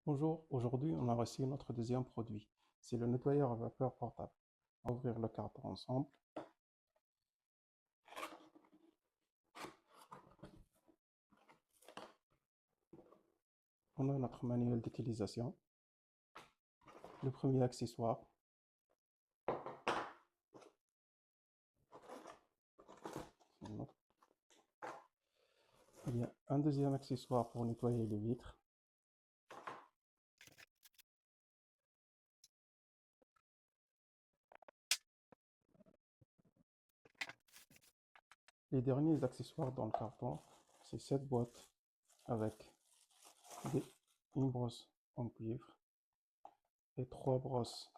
Bonjour, aujourd'hui on a reçu notre deuxième produit. C'est le nettoyeur à vapeur portable. On va ouvrir le carton ensemble. On a notre manuel d'utilisation. Le premier accessoire. Il y a un deuxième accessoire pour nettoyer les vitres. Les derniers accessoires dans le carton, c'est cette boîte avec une brosse en cuivre et trois brosses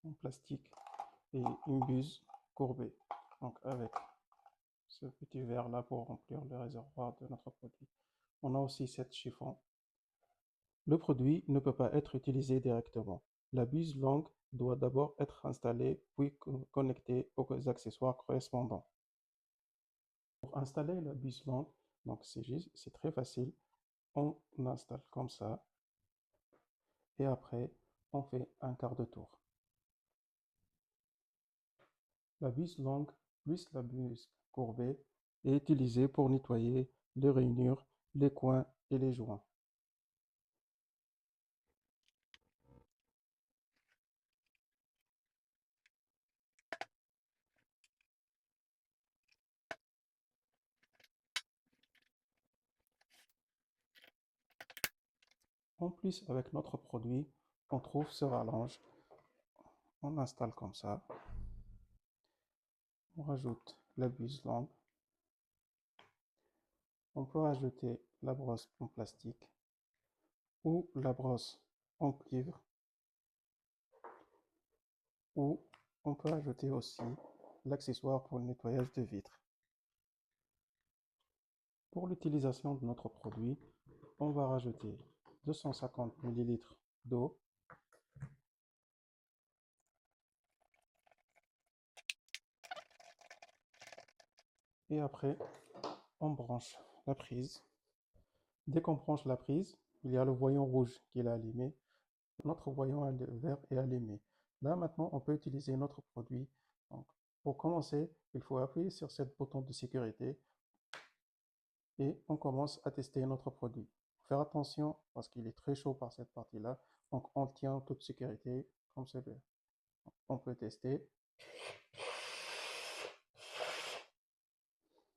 en plastique et une buse courbée. Donc avec ce petit verre là pour remplir le réservoir de notre produit. On a aussi cette chiffon. Le produit ne peut pas être utilisé directement. La buse longue doit d'abord être installée puis connectée aux accessoires correspondants. Pour installer la buse longue, donc c'est très facile. On installe comme ça et après on fait un quart de tour. La buse longue plus la buse courbée est utilisée pour nettoyer les rainures, les coins et les joints. En plus, avec notre produit, on trouve ce rallonge. On installe comme ça. On rajoute la buse longue. On peut rajouter la brosse en plastique ou la brosse en cuivre, ou on peut ajouter aussi l'accessoire pour le nettoyage de vitres. Pour l'utilisation de notre produit, on va rajouter 250 ml d'eau. Et après, on branche la prise. Dès qu'on branche la prise, il y a le voyant rouge qui est allumé. Notre voyant vert est allumé. Là, maintenant, on peut utiliser notre produit. Donc, pour commencer, il faut appuyer sur ce bouton de sécurité et on commence à tester notre produit. Faire attention parce qu'il est très chaud par cette partie-là. Donc, on tient en toute sécurité comme c'est. On peut tester.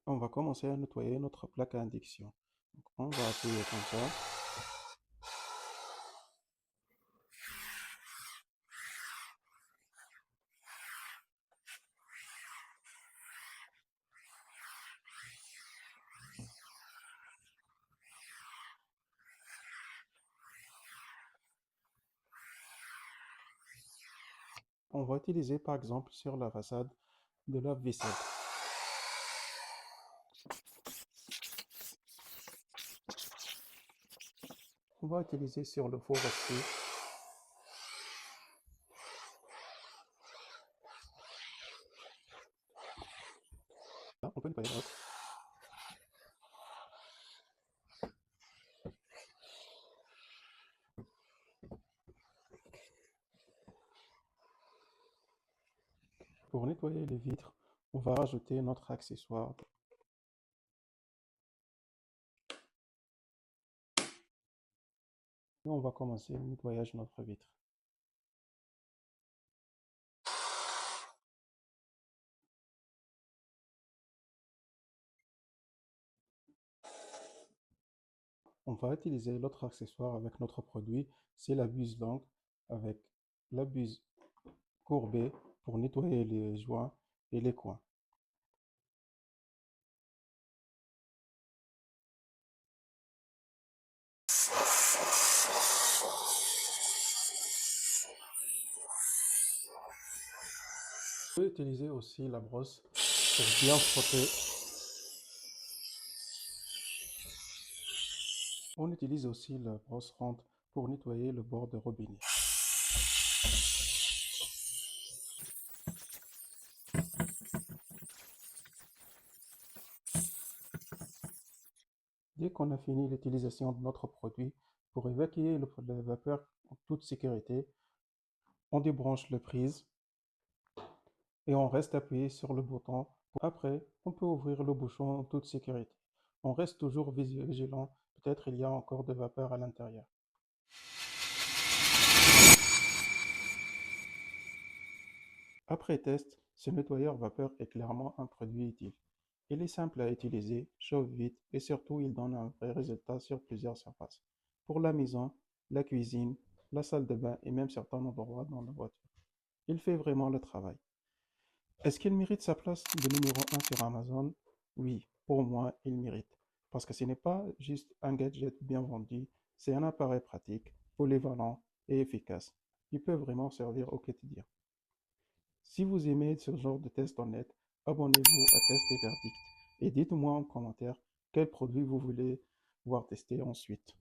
On va commencer à nettoyer notre plaque à induction. Donc, on va appuyer comme ça. On va utiliser par exemple sur la façade de la vaisselle. On va utiliser sur le four aussi. Là, on peut nettoyer l'autre. Pour nettoyer les vitres, on va rajouter notre accessoire. Et on va commencer le nettoyage de notre vitre. On va utiliser l'autre accessoire avec notre produit, c'est la buse longue avec la buse courbée pour nettoyer les joints et les coins. On peut utiliser aussi la brosse pour bien frotter. On utilise aussi la brosse ronde pour nettoyer le bord de robinet. Dès qu'on a fini l'utilisation de notre produit, Pour évacuer la vapeur en toute sécurité, on débranche la prise et on reste appuyé sur le bouton. Après, on peut ouvrir le bouchon en toute sécurité. On reste toujours vigilant, peut-être il y a encore de vapeur à l'intérieur. Après test, ce nettoyeur vapeur est clairement un produit utile. Il est simple à utiliser, chauffe vite et surtout il donne un vrai résultat sur plusieurs surfaces. Pour la maison, la cuisine, la salle de bain et même certains endroits dans la voiture. Il fait vraiment le travail. Est-ce qu'il mérite sa place de numéro 1 sur Amazon? Oui, pour moi, il mérite. Parce que ce n'est pas juste un gadget bien vendu, c'est un appareil pratique, polyvalent et efficace. Il peut vraiment servir au quotidien. Si vous aimez ce genre de test honnête, abonnez-vous à Test et Verdict et dites-moi en commentaire quel produit vous voulez voir tester ensuite.